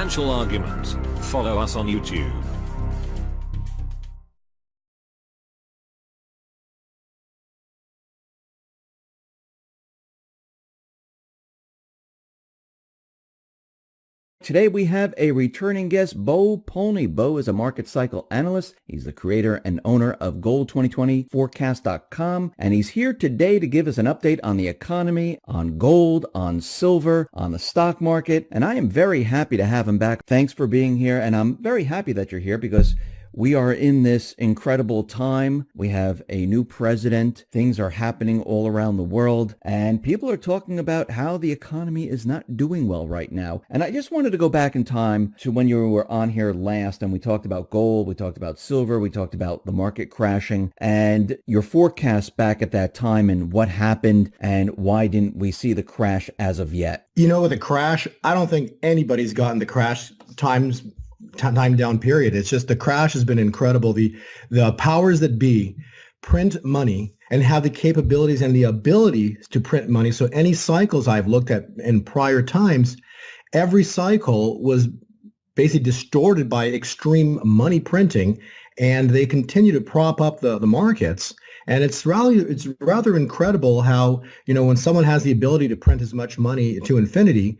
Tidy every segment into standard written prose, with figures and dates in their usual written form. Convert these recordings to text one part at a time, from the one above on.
financial argument. Follow us on YouTube. Today we have a returning guest, POLNY. Bo is a market cycle analyst. He's the creator and owner of Gold2020Forecast.com, and he's here today to give us an update on the economy, on gold, on silver, on the stock market, and I am very happy to have him back. Thanks for being here, and I'm very happy that you're here because we are in this incredible time. We have a new president. Things are happening all around the world, and people are talking about how the economy is not doing well right now. And I just wanted to go back in time to when you were on here last, and we talked about gold, we talked about silver, we talked about the market crashing, and your forecast back at that time and what happened and why didn't we see the crash as of yet? You know, with the crash, I don't think anybody's gotten the crash time down period. It's just the crash has been incredible. The powers that be print money and have the capabilities and the ability to print money. So any cycles I've looked at in prior times, every cycle was basically distorted by extreme money printing, and they continue to prop up the markets. And it's rather incredible how, you know, when someone has the ability to print as much money to infinity,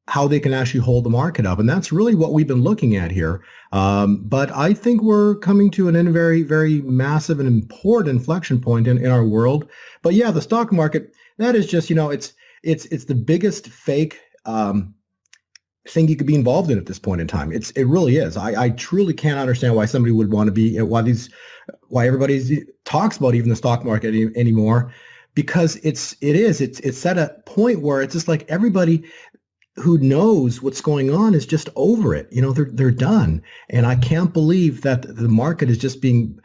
how they can actually hold the market up. And that's really what we've been looking at here. But I think we're coming to an very, very massive and important inflection point in our world. But yeah, the stock market, that is just, you know, it's the biggest fake thing you could be involved in at this point in time. It really is. I truly can't understand why somebody would want to be, why everybody talks about even the stock market anymore, because it's at a point where it's just like everybody who knows what's going on is just over it. You know, they're done. And I can't believe that the market is just being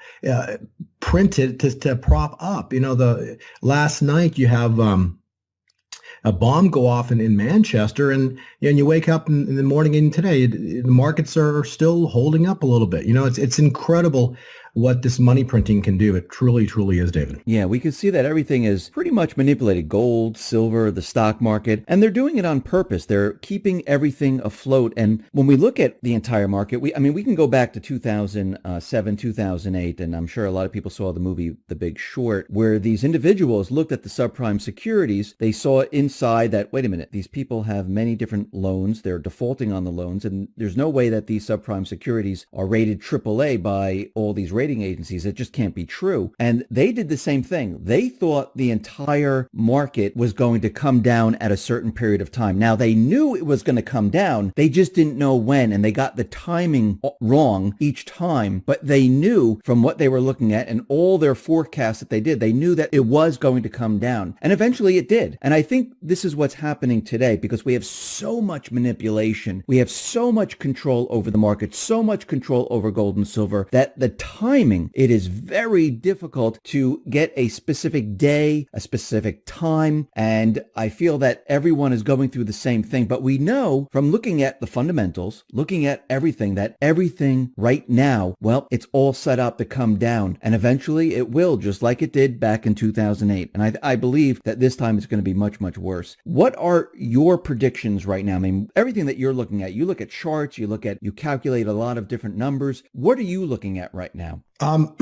printed to prop up. You know, the last night you have a bomb go off in Manchester, and you wake up in the morning and today the markets are still holding up a little bit. You know, it's incredible what this money printing can do. It truly, truly is, David. Yeah, we can see that everything is pretty much manipulated. Gold, silver, the stock market, and they're doing it on purpose. They're keeping everything afloat. And when we look at the entire market, we can go back to 2007, 2008, and I'm sure a lot of people saw the movie The Big Short, where these individuals looked at the subprime securities. They saw inside that, wait a minute, these people have many different loans. They're defaulting on the loans, and there's no way that these subprime securities are rated AAA by all these rating agencies. It just can't be true. And they did the same thing. They thought the entire market was going to come down at a certain period of time. Now, they knew it was going to come down. They just didn't know when, and they got the timing wrong each time. But they knew from what they were looking at and all their forecasts that they did, they knew that it was going to come down. And eventually it did. And I think this is what's happening today because we have so much manipulation. We have so much control over the market, so much control over gold and silver that the timing, it is very difficult to get a specific day, a specific time, and I feel that everyone is going through the same thing. But we know from looking at the fundamentals, looking at everything, that everything right now, well, it's all set up to come down, and eventually it will, just like it did back in 2008. And I believe that this time it's going to be much, much worse. What are your predictions right now? I mean, everything that you're looking at, you look at charts, you calculate a lot of different numbers. What are you looking at right now? To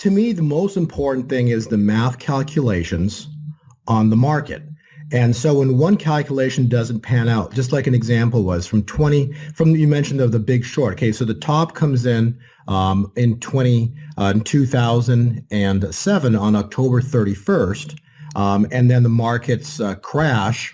me, the most important thing is the math calculations on the market. And so when one calculation doesn't pan out, just like an example was you mentioned of the Big Short. Okay, so the top comes in 2007 on October 31st, and then the markets crash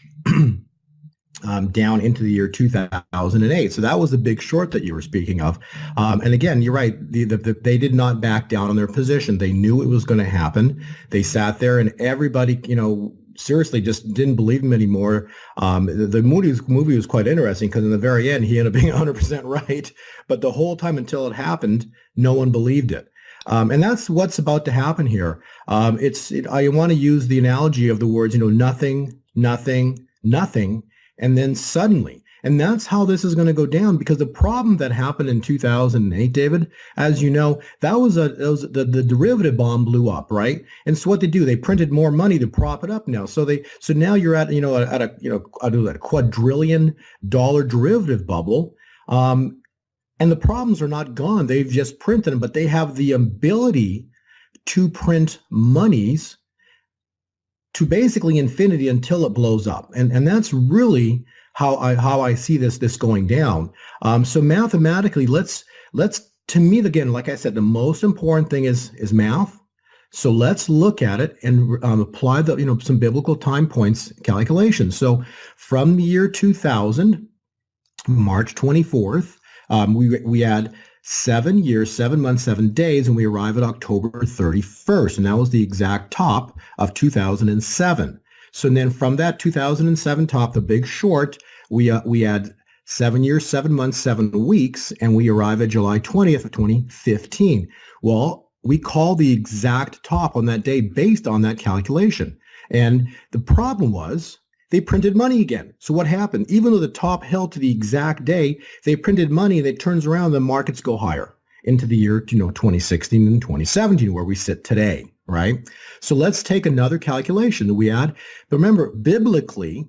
down into the year 2008. So that was the Big Short that you were speaking of. And again, you're right. They did not back down on their position. They knew it was going to happen. They sat there, and everybody, you know, seriously just didn't believe him anymore. The movie was quite interesting because in the very end, he ended up being 100% right. But the whole time until it happened, no one believed it. And that's what's about to happen here. I want to use the analogy of the words, you know, nothing, nothing, nothing. And then suddenly, And that's how this is going to go down, because the problem that happened in 2008, David, as you know, that was the derivative bomb blew up, right? And so what they do, they printed more money to prop it up now. So now you're at, at a quadrillion dollar derivative bubble. And the problems are not gone. They've just printed them, but they have the ability to print monies to basically infinity until it blows up. And that's really how I see this going down. So mathematically, let's to me, again, like I said, the most important thing is math. So let's look at it and apply some biblical time points calculations. So from the year 2000, March 24th, we had 7 years, 7 months, 7 days, and we arrive at October 31st, and that was the exact top of 2007. So then from that 2007 top, the big short, we had 7 years, 7 months, 7 weeks, and we arrive at July 20th of 2015. Well, we call the exact top on that day based on that calculation. And the problem was they printed money again. So what happened? Even though the top held to the exact day, they printed money and it turns around, the markets go higher into the year 2016 and 2017, where we sit today, right? So let's take another calculation that we add. But remember, biblically,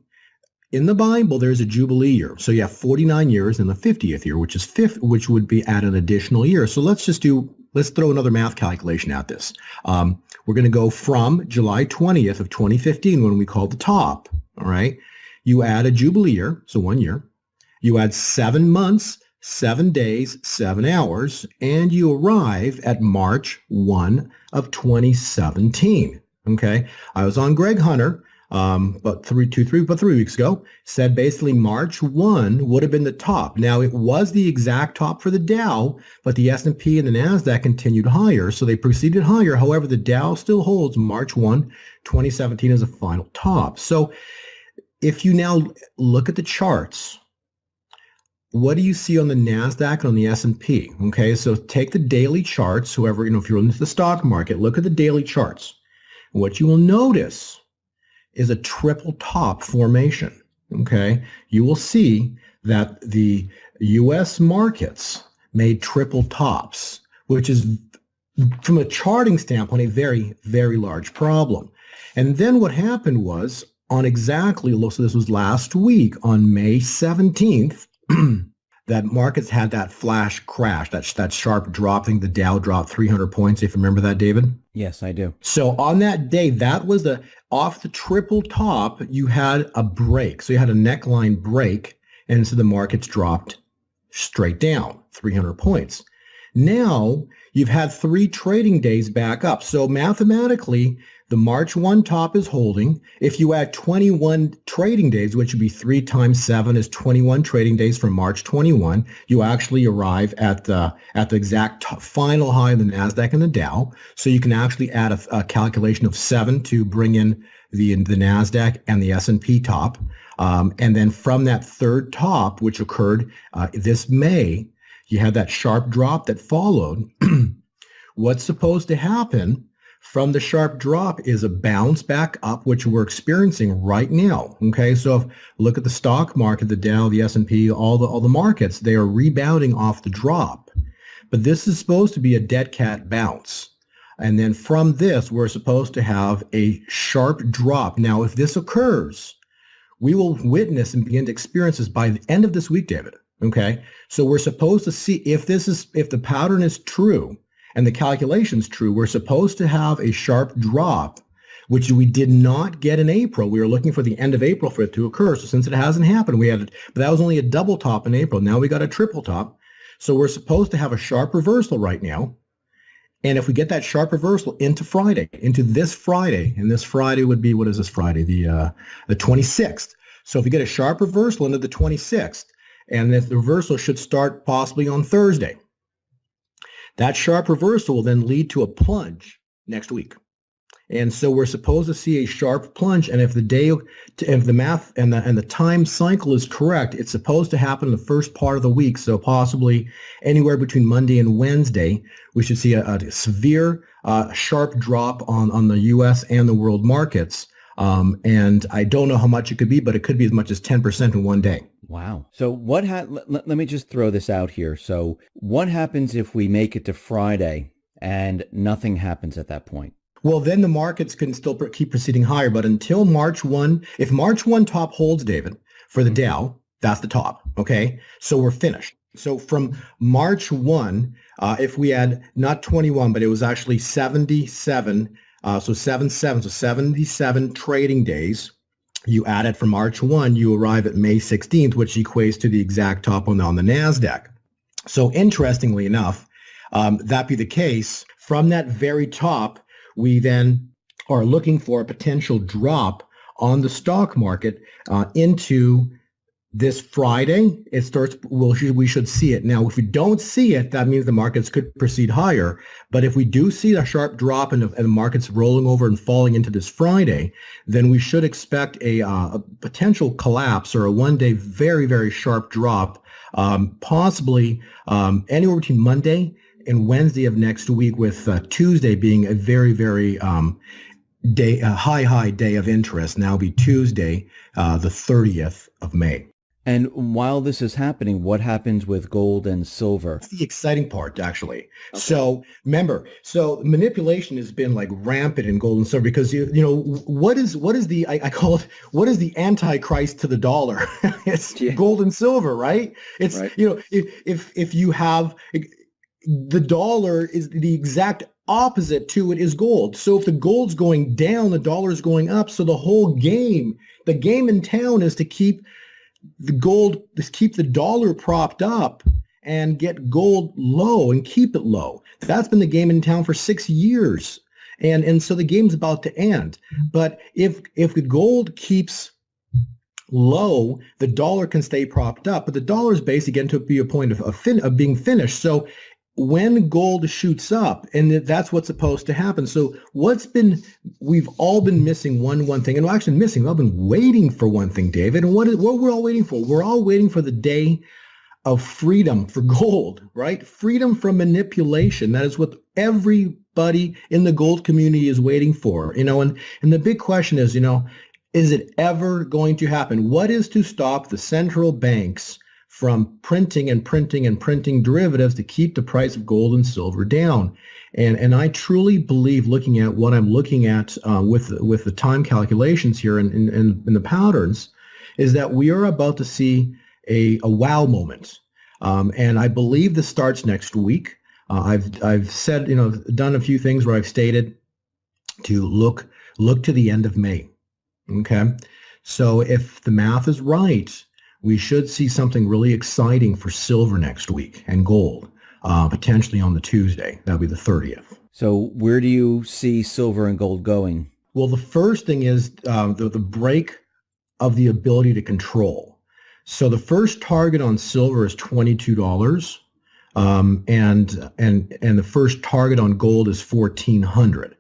in the Bible, there's a Jubilee year. So you have 49 years and the 50th year, which would be at an additional year. So let's throw another math calculation at this. We're going to go from July 20th of 2015, when we call the top, all right? You add a Jubilee year, so 1 year. You add 7 months, 7 days, 7 hours, and you arrive at March 1 of 2017, okay? I was on Greg Hunter, but 3 weeks ago, said basically March 1 would have been the top. Now, it was the exact top for the Dow, but the S&P and the NASDAQ continued higher, so they proceeded higher. However, the Dow still holds March 1, 2017 as a final top. So if you now look at the charts, what do you see on the NASDAQ and on the S&P? Okay, so take the daily charts, whoever, if you're into the stock market, look at the daily charts. What you will notice is a triple top formation, okay? You will see that the U.S. markets made triple tops, which is, from a charting standpoint, a very, very large problem. And then what happened was, so this was last week, on May 17th, that markets had that flash crash, that sharp drop. I think the Dow dropped 300 points, if you remember that, David. Yes, I do. So on that day, that was off the triple top, you had a break. So you had a neckline break, and so the markets dropped straight down, 300 points. Now you've had 3 trading days back up. So mathematically, the March 1 top is holding. If you add 21 trading days, which would be 3 times 7 is 21 trading days from March 21, you actually arrive at the exact final high of the NASDAQ and the Dow. So you can actually add a calculation of 7 to bring in the NASDAQ and the S&P top. And then from that third top, which occurred this May, you had that sharp drop that followed. What's supposed to happen from the sharp drop is a bounce back up, which we're experiencing right now. Okay, so if look at the stock market, the Dow, the S&P, all the markets, they are rebounding off the drop. But this is supposed to be a dead cat bounce. And then from this, we're supposed to have a sharp drop. Now, if this occurs, we will witness and begin to experience this by the end of this week, David. Okay, so we're supposed to see if the pattern is true and the calculation's true, we're supposed to have a sharp drop, which we did not get in April. We were looking for the end of April for it to occur. So since it hasn't happened, but that was only a double top in April. Now we got a triple top. So we're supposed to have a sharp reversal right now. And if we get that sharp reversal into this Friday, and this Friday would be, what is this Friday? The 26th. So if we get a sharp reversal into the 26th, and the reversal should start possibly on Thursday, that sharp reversal will then lead to a plunge next week. And so we're supposed to see a sharp plunge. And if the math and the time cycle is correct, it's supposed to happen in the first part of the week. So possibly anywhere between Monday and Wednesday, we should see a severe, sharp drop on the U.S. and the world markets. And I don't know how much it could be, but it could be as much as 10% in one day. Wow. So let me just throw this out here. So what happens if we make it to Friday and nothing happens at that point? Well, then the markets can still keep proceeding higher. But until March 1, if March 1 top holds, David, for the Dow, that's the top. Okay. So we're finished. So from March 1, if we had not 21, but it was actually 77, so 77, so 77 trading days, you add it from March 1, you arrive at May 16th, which equates to the exact top on the NASDAQ. So interestingly enough, that be the case, from that very top, we then are looking for a potential drop on the stock market into this Friday. It starts. We should see it. Now, if we don't see it, that means the markets could proceed higher. But if we do see a sharp drop and the market's rolling over and falling into this Friday, then we should expect a potential collapse or a one-day very, very sharp drop, possibly anywhere between Monday and Wednesday of next week, with Tuesday being a very, very high day of interest. Now be Tuesday, the 30th of May. And while this is happening, what happens with gold and silver? That's the exciting part, actually. Okay. So remember, manipulation has been like rampant in gold and silver because you know what is the I call it, what is the antichrist to the dollar? It's gold and silver, right? It's right. You know, if you have the dollar is the exact opposite to it is gold. So if the gold's going down, the dollar's going up. So the whole game, the game in town is to keep the dollar propped up and get gold low and keep it low. That's been the game in town for 6 years. And so the game's about to end. But if the gold keeps low, the dollar can stay propped up. But the dollar is basically getting to be a point of being finished. So when gold shoots up, and that's what's supposed to happen. So we've all been missing one thing, and we're actually missing, we've been waiting for one thing, David. And what we're all waiting for? We're all waiting for the day of freedom for gold, right? Freedom from manipulation. That is what everybody in the gold community is waiting for, you know, and the big question is, you know, is it ever going to happen? What is to stop the central banks from printing derivatives to keep the price of gold and silver down? And I truly believe, looking at what I'm looking at with the time calculations here and the patterns, is that we are about to see a wow moment. And I believe this starts next week. I've said, you know, done a few things where I've stated to look to the end of May. Okay. So if the math is right, we should see something really exciting for silver next week and gold, potentially on the Tuesday. That'll be the 30th. So where do you see silver and gold going? Well, the first thing is the break of the ability to control. So the first target on silver is $22, and the first target on gold is $1,400.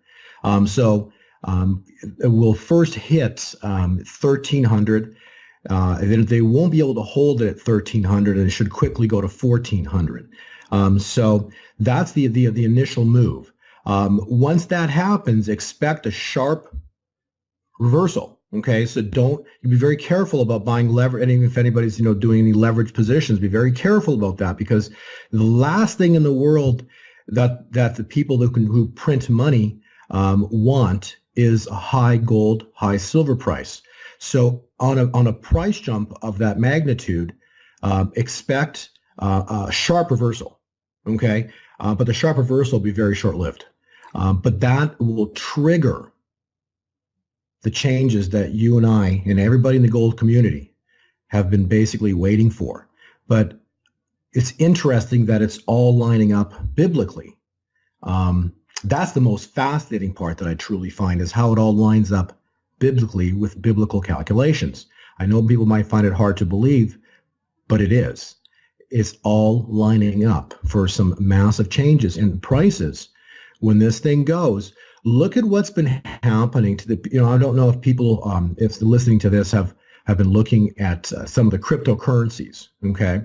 We'll first hit 1,300. Then they won't be able to hold it at 1,300, and it should quickly go to 1,400. So that's the initial move. Once that happens, expect a sharp reversal. Okay, so be very careful about buying leverage. And even if anybody's doing any leverage positions, be very careful about that, because the last thing in the world that the people who print money want is a high gold, high silver price. So on a price jump of that magnitude, expect a sharp reversal. Okay, but the sharp reversal will be very short-lived. But that will trigger the changes that you and I and everybody in the gold community have been basically waiting for. But it's interesting that it's all lining up biblically. That's the most fascinating part that I truly find, is how it all lines up biblically with biblical calculations. I know people might find it hard to believe, but it is. It's all lining up for some massive changes in prices. When this thing goes, look at what's been happening to the, I don't know if people, if listening to this have been looking at some of the cryptocurrencies. Okay.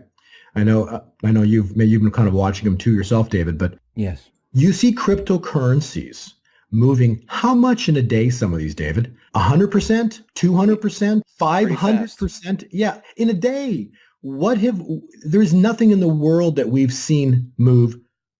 I know you've been kind of watching them too yourself, David, but yes, you see cryptocurrencies moving how much in a day, some of these, David? 100%, 200%, 500%? Yeah, in a day. There's nothing in the world that we've seen move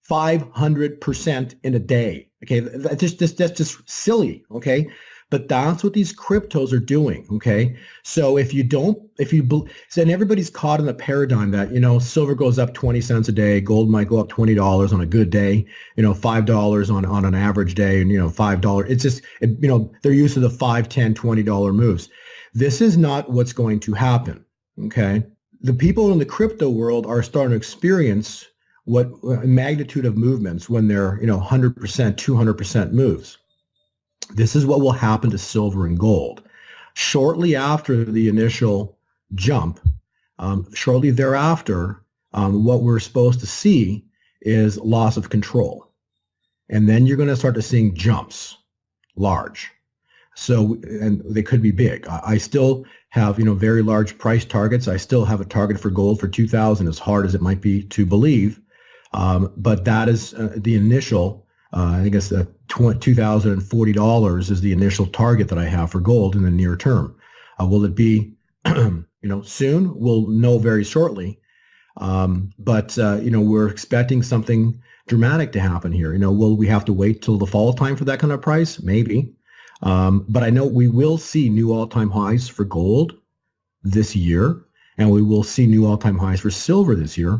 500% in a day. Okay, that's just silly. Okay, but that's what these cryptos are doing. Okay, so and everybody's caught in the paradigm that, silver goes up 20 cents a day, gold might go up $20 on a good day, $5 on an average day, and $5. It's just, they're used to the $5, $10, $20 moves. This is not what's going to happen. Okay, the people in the crypto world are starting to experience what magnitude of movements when they're 100%, 200% moves. This is what will happen to silver and gold. Shortly after the initial jump, shortly thereafter, what we're supposed to see is loss of control. And then you're going to start to seeing jumps, large. So, and they could be big. I still have, very large price targets. I still have a target for gold for 2000, as hard as it might be to believe. But that is the initial, I guess $2,040 is the initial target that I have for gold in the near term. Will it be, soon? We'll know very shortly. But we're expecting something dramatic to happen here. Will we have to wait till the fall time for that kind of price? Maybe. But I know we will see new all-time highs for gold this year, and we will see new all-time highs for silver this year.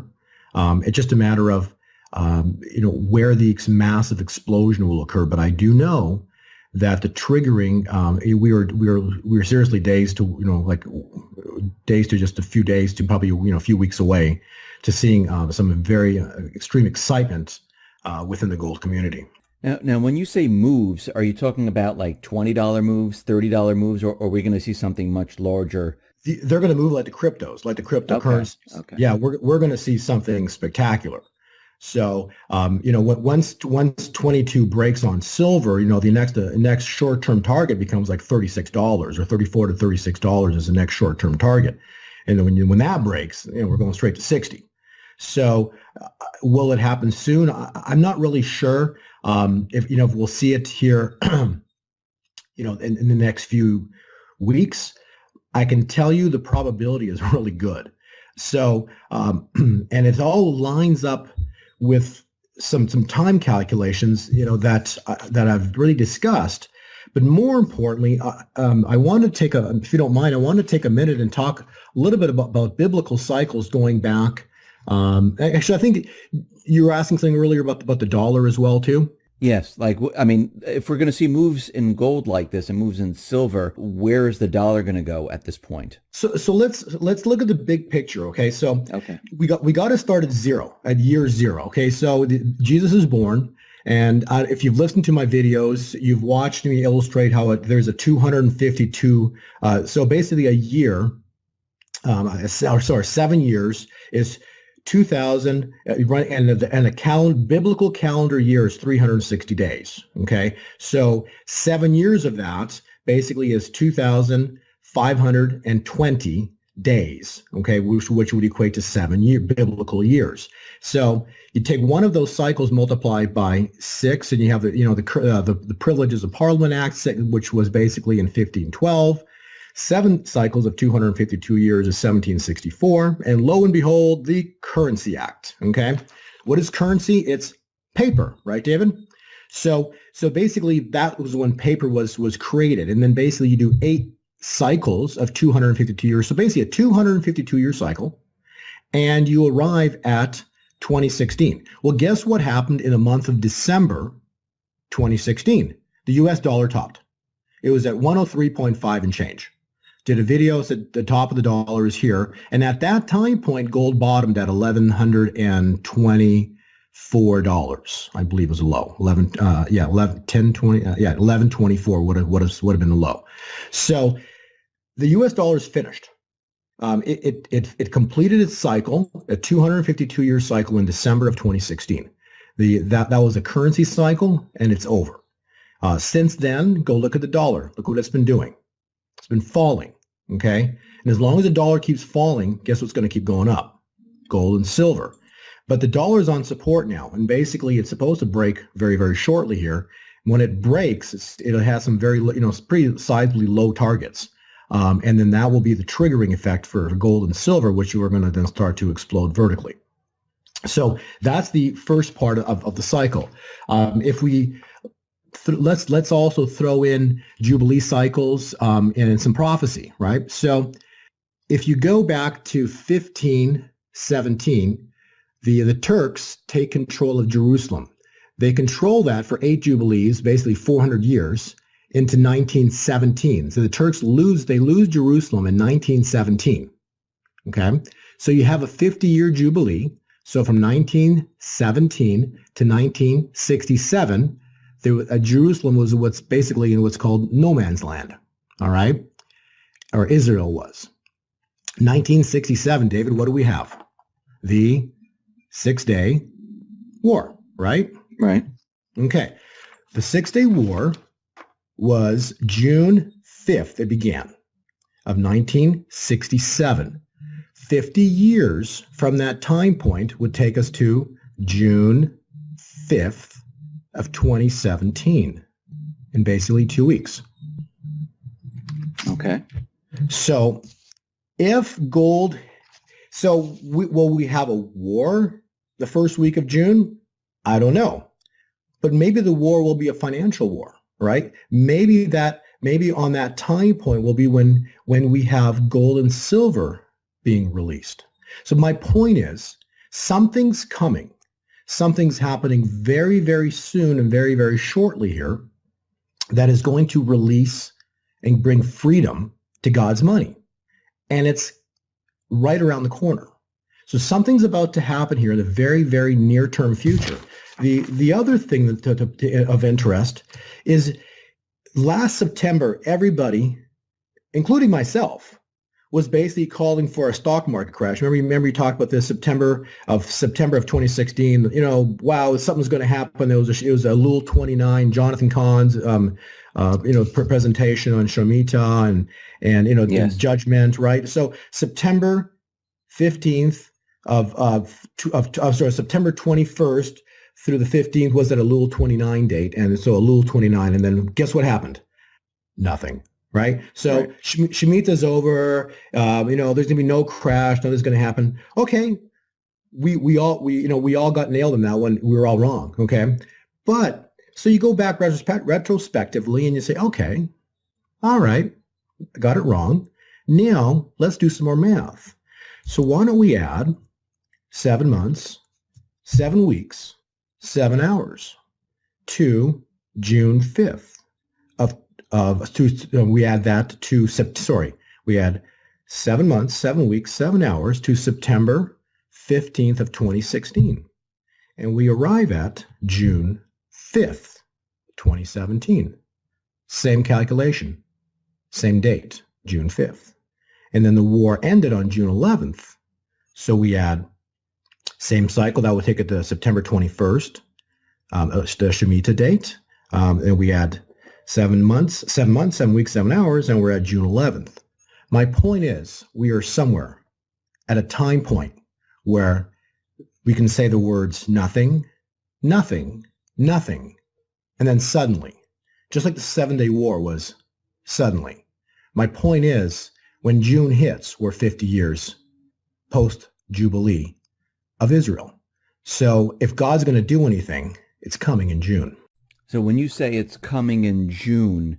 It's just a matter of, where the massive explosion will occur. But I do know that the triggering, we are seriously days to, just a few days to probably, a few weeks away to seeing some very extreme excitement within the gold community. Now, when you say moves, are you talking about like $20 moves, $30 moves, or are we going to see something much larger? They're going to move like the cryptos, like the cryptocurrencies. Okay. Yeah, we're going to see something spectacular. So, once 22 breaks on silver, the next short-term target becomes like $36 or $34 to $36 is the next short-term target. And then when that breaks, we're going straight to 60. So, will it happen soon? I'm not really sure. If we'll see it here, in the next few weeks. I can tell you the probability is really good. So, and it all lines up with some time calculations, that I've really discussed. But more importantly, I want to take if you don't mind, I want to take a minute and talk a little bit about biblical cycles going back. Actually, I think you were asking something earlier about the dollar as well, too. Yes, if we're going to see moves in gold like this and moves in silver, where is the dollar going to go at this point? So let's look at the big picture. Okay, so we got to start at year zero. Okay, so Jesus is born, and if you've listened to my videos, you've watched me illustrate how there's a 252. So basically, a year, 7 years is 2000, and a biblical calendar year is 360 days. Okay, so 7 years of that basically is 2,520 days. Okay, which would equate to 7 biblical years. So you take one of those cycles multiplied by 6, and you have the Privileges of Parliament Act, which was basically in 1512. 7 cycles of 252 years is 1764, and lo and behold, the Currency Act. Okay, what is currency? It's paper, right, David? So basically, that was when paper was created, and then basically you do 8 cycles of 252 years. So basically, a 252-year cycle, and you arrive at 2016. Well, guess what happened in the month of December 2016? The U.S. dollar topped. It was at 103.5 and change. Did a video, said the top of the dollar is here. And at that time point, gold bottomed at $1,124, I believe was a low. 1124 would have been the low. So the US dollar is finished. It completed its cycle, a 252-year cycle in December of 2016. That was a currency cycle, and it's over. Since then, go look at the dollar. Look what it's been doing. It's been falling, okay? And as long as the dollar keeps falling, guess what's going to keep going up? Gold and silver. But the dollar is on support now, and basically it's supposed to break very, very shortly here. When it breaks, it has some very, pretty sizably low targets. And then that will be the triggering effect for gold and silver, which you are going to then start to explode vertically. So that's the first part of the cycle. If we let's also throw in Jubilee cycles and some prophecy, right? So if you go back to 1517, the Turks take control of Jerusalem. They control that for 8 Jubilees, basically 400 years, into 1917. So the Turks lose Jerusalem in 1917. Okay, so you have a 50-year Jubilee. So from 1917 to 1967, Jerusalem was what's basically in what's called no man's land. All right, or Israel was. 1967, David, what do we have? The 6-Day War, right? Right. Okay. The 6-Day War was June 5th, it began, of 1967. 50 years from that time point would take us to June 5th of 2017, in basically 2 weeks. Okay. So if gold, will we have a war the first week of June? I don't know. But maybe the war will be a financial war, right? Maybe on that time point will be when we have gold and silver being released. So my point is, something's coming. Something's happening very, very soon and very, very shortly here that is going to release and bring freedom to God's money. And it's right around the corner. So something's about to happen here in the very, very near-term future. The other thing of interest is last September, everybody, including myself, was basically calling for a stock market crash. Remember you talked about this September of 2016. Wow, something's going to happen. It was a Lul 29, Jonathan Cahn's, presentation on Shemitah and Yes. the judgment, right? So September 15th September 21st through the 15th was at a Lul 29 date, and so a Lul 29, and then guess what happened? Nothing. Right. So right. Shemitah's over. There's going to be no crash. Nothing's going to happen. Okay. We all got nailed in that one. We were all wrong. Okay. But so you go back retrospectively and you say, okay, all right, I got it wrong. Now let's do some more math. So why don't we add 7 months, 7 weeks, 7 hours to June 5th. We add that to, we add 7 months, 7 weeks, 7 hours to September 15th of 2016. And we arrive at June 5th, 2017. Same calculation, same date, June 5th. And then the war ended on June 11th. So we add same cycle, that would take it to September 21st, the Shemitah date. And we add 7 months, 7 weeks, 7 hours, and we're at June 11th. My point is, we are somewhere at a time point where we can say the words nothing, nothing, nothing, and then suddenly, just like the 7-Day War was suddenly. My point is, when June hits, we're 50 years post-Jubilee of Israel. So if God's going to do anything, it's coming in June. So when you say it's coming in June,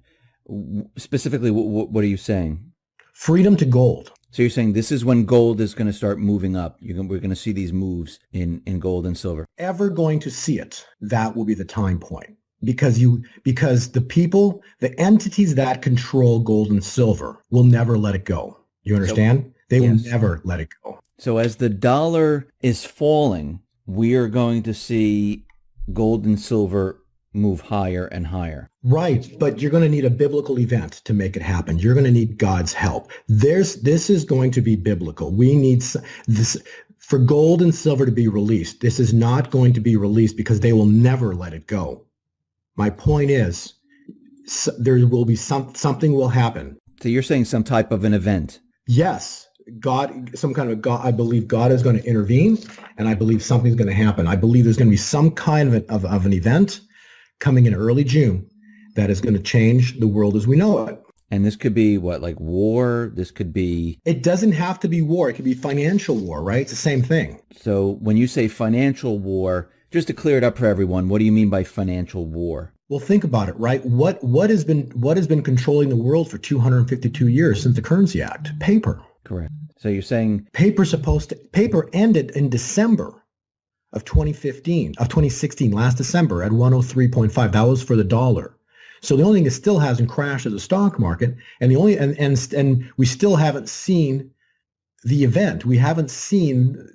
specifically, what are you saying? Freedom to gold. So you're saying this is when gold is going to start moving up. We're going to see these moves in gold and silver. Ever going to see it, that will be the time point. Because the people, the entities that control gold and silver will never let it go. You understand? They will never let it go. So as the dollar is falling, we are going to see gold and silver move higher and higher. Right, but you're going to need a biblical event to make it happen. You're going to need God's help. This is going to be biblical. We need this for gold and silver to be released. This is not going to be released because they will never let it go. My point is, there will be something will happen. So you're saying some type of an event? Yes. God, some kind of God, I believe God is going to intervene, and I believe something's going to happen. I believe there's going to be some kind of an event coming in early June that is going to change the world as we know it. And this could be what, like war? This could be... It doesn't have to be war. It could be financial war, right? It's the same thing. So when you say financial war, just to clear it up for everyone, what do you mean by financial war? Well, think about it, right? What has been controlling the world for 252 years since the Currency Act? Paper. Correct. So you're saying paper ended in December of 2016, last December at 103.5. That was for the dollar. So the only thing that still hasn't crashed is the stock market, and we still haven't seen the event. We haven't seen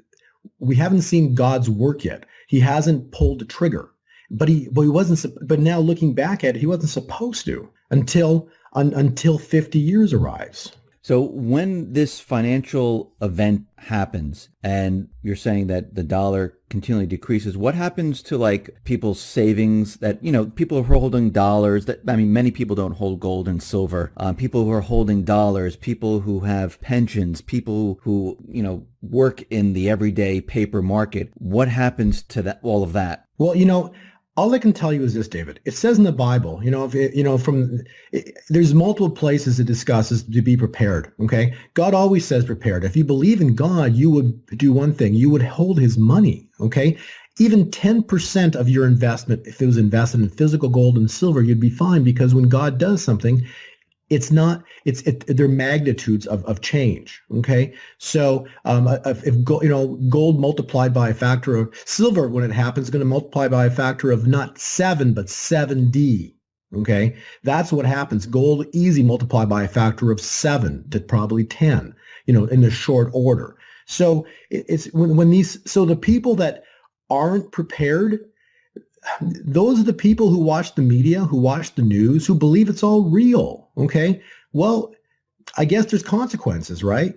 God's work yet. He hasn't pulled the trigger, but he wasn't. But now looking back at it, he wasn't supposed to until 50 years arrives. So when this financial event happens and you're saying that the dollar continually decreases, what happens to like people's savings that, people who are holding dollars many people don't hold gold and silver, people who are holding dollars, people who have pensions, people who, work in the everyday paper market. What happens to all of that? Well, all I can tell you is this, David. It says in the Bible, there's multiple places it discusses to be prepared. Okay, God always says prepared. If you believe in God, you would do one thing: you would hold His money. Okay, even 10% of your investment, if it was invested in physical gold and silver, you'd be fine, because when God does something, they're magnitudes of change. Okay, so if gold multiplied by a factor of silver, when it happens, is going to multiply by a factor of not 7 but 7D. Okay, that's what happens. Gold easy multiplied by a factor of 7 to probably 10. In the short order. So it's when the people that aren't prepared, those are the people who watch the media, who watch the news, who believe it's all real. Okay. Well, I guess there's consequences, right?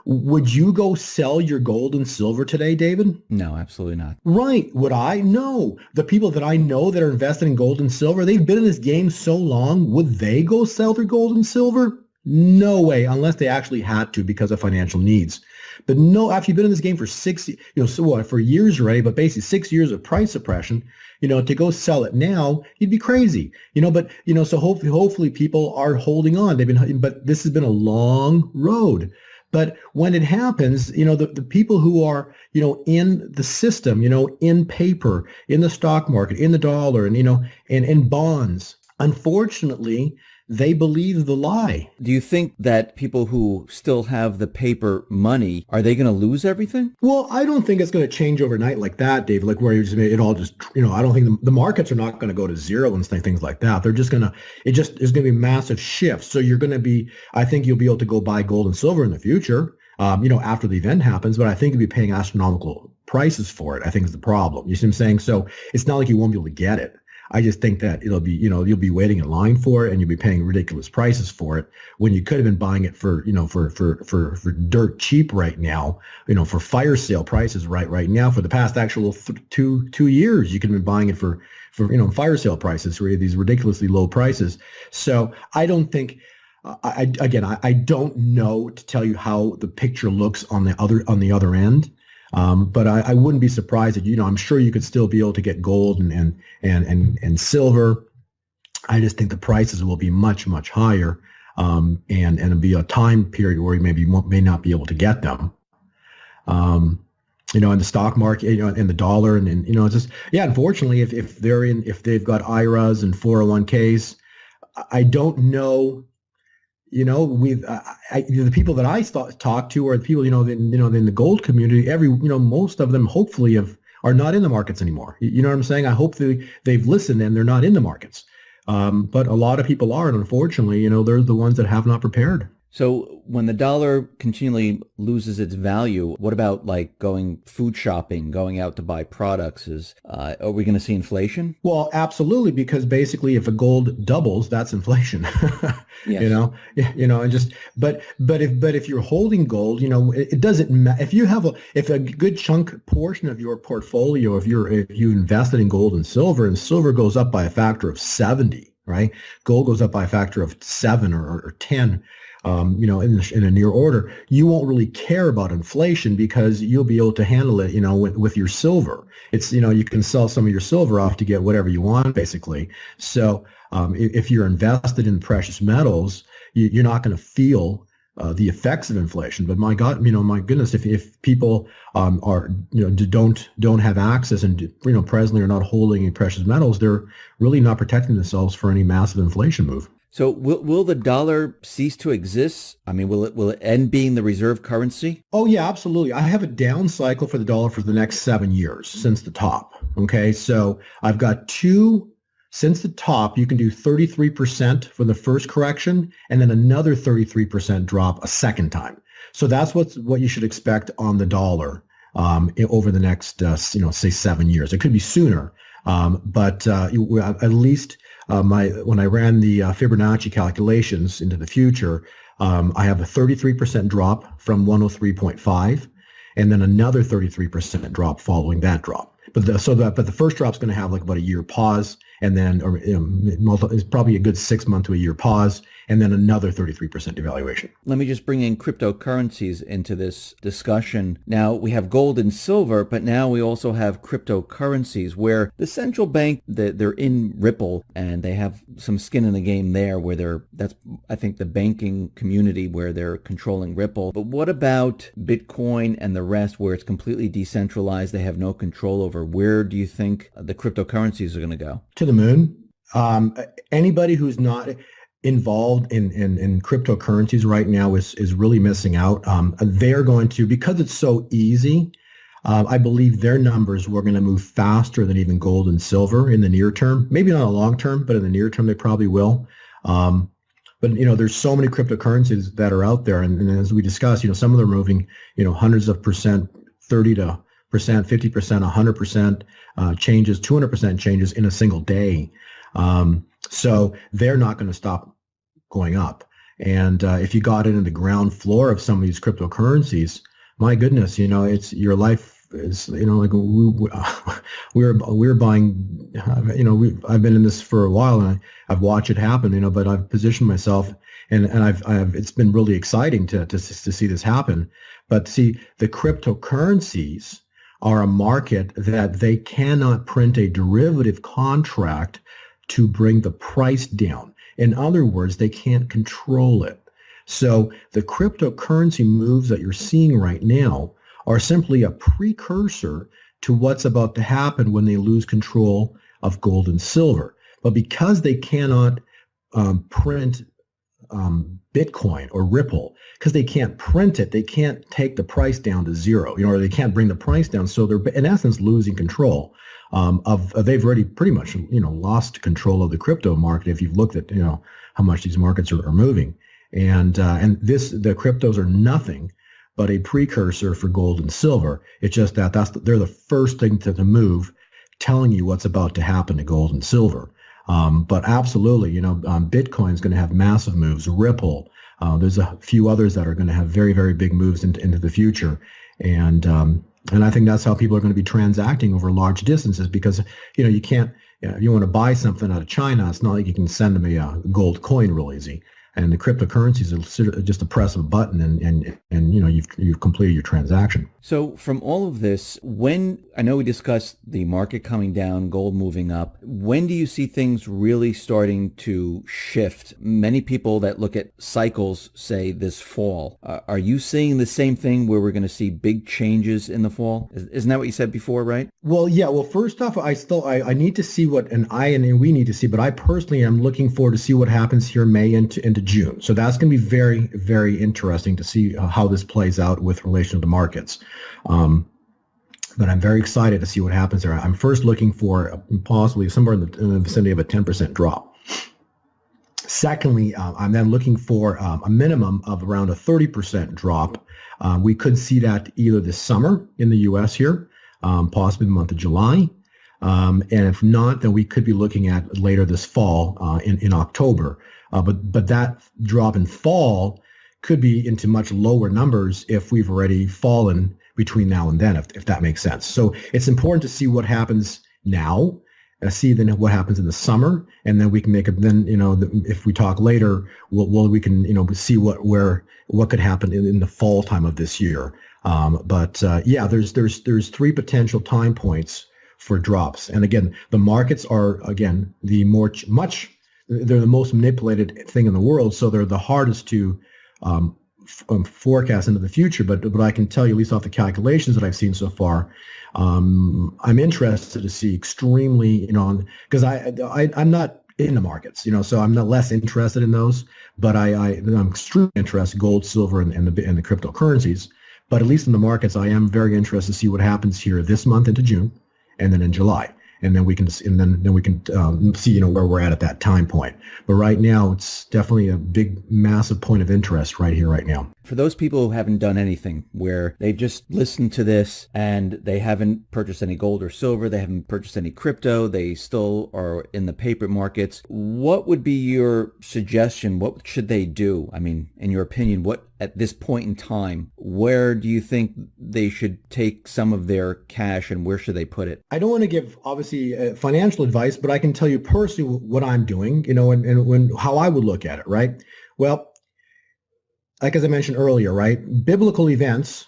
Would you go sell your gold and silver today, David? No, absolutely not. Right. Would I? No. The people that I know that are invested in gold and silver, they've been in this game so long. Would they go sell their gold and silver? No way, unless they actually had to because of financial needs. But no, after you've been in this game for for years already, but basically 6 years of price suppression, to go sell it now, you'd be crazy. So hopefully people are holding on. But this has been a long road. But when it happens, the people who are, in the system, in paper, in the stock market, in the dollar, and, and in bonds, unfortunately, they believe the lie. Do you think that people who still have the paper money, are they going to lose everything? Well, I don't think it's going to change overnight like that, Dave, like where it all just, I don't think the markets are not going to go to zero and things like that. They're just going to, there's going to be massive shifts. So you're going to be, I think you'll be able to go buy gold and silver in the future, after the event happens, but I think you'll be paying astronomical prices for it, I think is the problem. You see what I'm saying? So it's not like you won't be able to get it. I just think that it'll be, you'll be waiting in line for it, and you'll be paying ridiculous prices for it when you could have been buying it for dirt cheap right now, for fire sale prices right now. For the past actual 2 years, you could have been buying it for fire sale prices, for these ridiculously low prices. So I don't think, I don't know to tell you how the picture looks on the other end. But I wouldn't be surprised that, I'm sure you could still be able to get gold and silver. I just think the prices will be much, much higher. And it'll be a time period where you may not be able to get them. In the stock market, in the dollar, and it's just, unfortunately, if they've got IRAs and 401ks, I don't know. The people that I talk to are the people, in the gold community. Most of them hopefully are not in the markets anymore. You know what I'm saying? I hope they've listened and they're not in the markets. But a lot of people are, and unfortunately, they're the ones that have not prepared. So when the dollar continually loses its value, what about like going food shopping, going out to buy products? Are we going to see inflation? Well, absolutely, because basically if a gold doubles, that's inflation. Yes. But if you're holding gold, it doesn't matter if a good chunk portion of your portfolio, if you invested in gold and silver goes up by a factor of 70. right? Gold goes up by a factor of 7 or 10, in a near order. You won't really care about inflation because you'll be able to handle it, with your silver. It's, you can sell some of your silver off to get whatever you want, basically. So if you're invested in precious metals, you're not going to feel the effects of inflation. But my God, my goodness, if people are, don't have access and, presently are not holding any precious metals, they're really not protecting themselves for any massive inflation move. So will the dollar cease to exist? I mean, will it end being the reserve currency? Oh yeah, absolutely. I have a down cycle for the dollar for the next 7 years since the top. Okay, so I've got two. Since the top, you can do 33% for the first correction and then another 33% drop a second time. So that's what you should expect on the dollar over the next, say 7 years. It could be sooner, but at least when I ran the Fibonacci calculations into the future, I have a 33% drop from 103.5, and then another 33% drop following that drop. But the first drop's going to have like about a year pause, and then it's probably a good 6 month to a year pause, and then another 33% devaluation. Let me just bring in cryptocurrencies into this discussion. Now, we have gold and silver, but now we also have cryptocurrencies where the central bank, they're in Ripple, and they have some skin in the game there where that's, I think, the banking community where they're controlling Ripple. But what about Bitcoin and the rest where it's completely decentralized, they have no control over? Where do you think the cryptocurrencies are going to go? To the moon. Anybody who's not involved in cryptocurrencies right now is really missing out. They're going to, because it's so easy, I believe their numbers were going to move faster than even gold and silver in the near term. Maybe not a long term, but in the near term, they probably will. But, there's so many cryptocurrencies that are out there. And as we discussed, some of them are moving, hundreds of percent, 30%, 50%, 100% changes, 200% changes in a single day. So they're not going to stop going up. And if you got into the ground floor of some of these cryptocurrencies, my goodness, it's your life is, like we're buying, I've been in this for a while and I've watched it happen, but I've positioned myself and I've it's been really exciting to see this happen. But see, the cryptocurrencies are a market that they cannot print a derivative contract to bring the price down. In other words, they can't control it. So the cryptocurrency moves that you're seeing right now are simply a precursor to what's about to happen when they lose control of gold and silver. But because they cannot print Bitcoin or Ripple, because they can't print it, they can't take the price down to zero, or they can't bring the price down. So they're in essence losing control they've already pretty much, lost control of the crypto market. If you've looked at, how much these markets are moving, and the cryptos are nothing but a precursor for gold and silver. It's just that they're the first thing to move, telling you what's about to happen to gold and silver. But absolutely, Bitcoin is going to have massive moves. Ripple, there's a few others that are going to have very, very big moves into the future. And I think that's how people are going to be transacting over large distances because, you can't, if you want to buy something out of China, it's not like you can send them a gold coin real easy. And the cryptocurrencies are just a press of a button and you've completed your transaction. So from all of this, I know we discussed the market coming down, gold moving up, when do you see things really starting to shift? Many people that look at cycles say this fall. Are you seeing the same thing where we're going to see big changes in the fall? Isn't that what you said before, right? Well, yeah. Well, first off, I need to see what, and we need to see, but I personally am looking forward to see what happens here May into June. So that's going to be very, very interesting to see how this plays out with relation to the markets. But I'm very excited to see what happens there. I'm first looking for possibly somewhere in the vicinity of a 10% drop. Secondly, I'm then looking for a minimum of around a 30% drop. We could see that either this summer in the U.S. here, possibly the month of July. And if not, then we could be looking at later this fall in October. But that drop in fall could be into much lower numbers if we've already fallen between now and then, if that makes sense. So it's important to see what happens now see then what happens in the summer, and then we can make a then if we talk later, we can see what could happen in the fall time of this year. But yeah, there's three potential time points for drops, and again, the markets are they're the most manipulated thing in the world, so they're the hardest to forecast into the future. But I can tell you, at least off the calculations that I've seen so far, I'm interested to see extremely, because I'm not in the markets, so I'm not less interested in those, but I'm extremely interested in gold, silver, and the cryptocurrencies. But at least in the markets, I am very interested to see what happens here this month into June, and then in July. And then we can see where we're at that time point. But right now, it's definitely a big, massive point of interest right here, right now. For those people who haven't done anything, where they've just listened to this and they haven't purchased any gold or silver, they haven't purchased any crypto, they still are in the paper markets, what would be your suggestion? What should they do? I mean, in your opinion, what at this point in time, where do you think they should take some of their cash and where should they put it? I don't want to give, obviously, financial advice, but I can tell you personally what I'm doing, and how I would look at it, right? Well, like as I mentioned earlier, right, biblical events,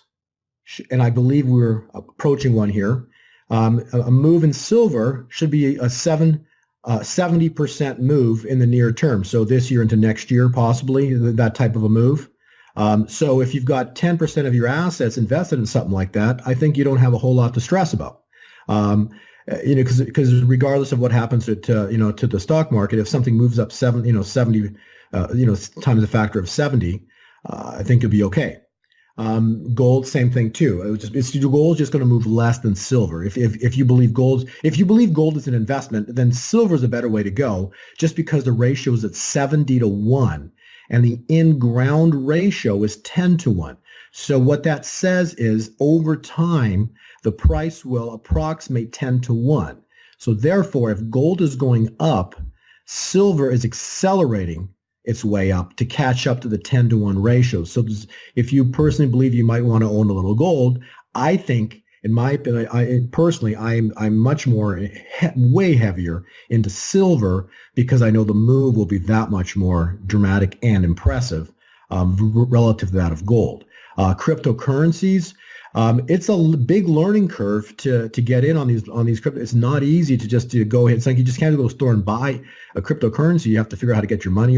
and I believe we're approaching one here, a move in silver should be a 70% move in the near term. So this year into next year, possibly, that type of a move. So if you've got 10% of your assets invested in something like that, I think you don't have a whole lot to stress about. Because regardless of what happens to the stock market, if something moves up 70 times a factor of 70, I think you'll be okay. Gold, same thing too. Gold is just going to move less than silver. If you believe gold is an investment, then silver is a better way to go, just because the ratio is at 70-1, and the in-ground ratio is 10-1. So what that says is over time, the price will approximate 10-1. So therefore, if gold is going up, silver is accelerating its way up to catch up to the 10-1 ratio. So if you personally believe you might want to own a little gold, I think, in my opinion, I'm much more, way heavier into silver, because I know the move will be that much more dramatic and impressive relative to that of gold. Cryptocurrencies, it's a big learning curve to get in on these crypto. It's not easy to go ahead. It's like you just can't go to the store and buy a cryptocurrency. You have to figure out how to get your money.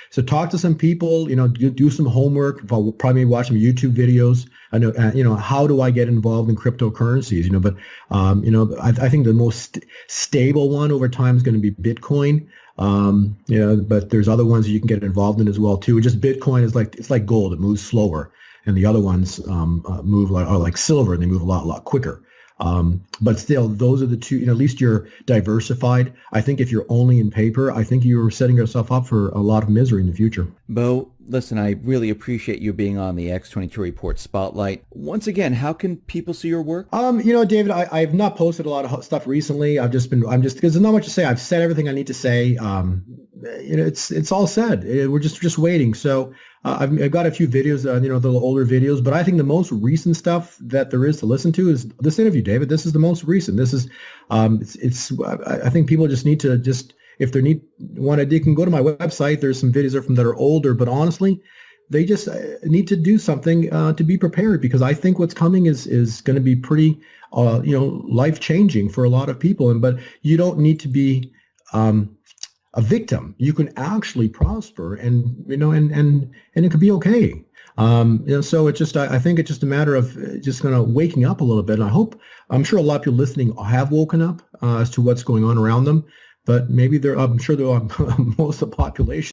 So talk to some people, do some homework, probably watch some YouTube videos. I know, how do I get involved in cryptocurrencies? But I think the most stable one over time is going to be Bitcoin. But there's other ones that you can get involved in as well too. Just Bitcoin it's like gold; it moves slower, and the other ones are like silver, and they move a lot quicker. But still, those are the two. At least you're diversified. I think if you're only in paper, I think you're setting yourself up for a lot of misery in the future. Bo, listen, I really appreciate you being on the X22 Report Spotlight. Once again, how can people see your work? David, I've not posted a lot of stuff recently. because there's not much to say. I've said everything I need to say. It's all said. We're just waiting. So I've got a few videos, the little older videos, but I think the most recent stuff that there is to listen to is this interview, David. This is the most recent. This is, I think people just need to if they can go to my website. There's some videos that are older, but honestly, they just need to do something to be prepared, because I think what's coming is going to be pretty, life changing for a lot of people. But you don't need to be a victim. You can actually prosper, and it could be okay. So it's just, I think it's just a matter of just kind of waking up a little bit. And I'm sure a lot of people listening have woken up as to what's going on around them, but maybe I'm sure most of the population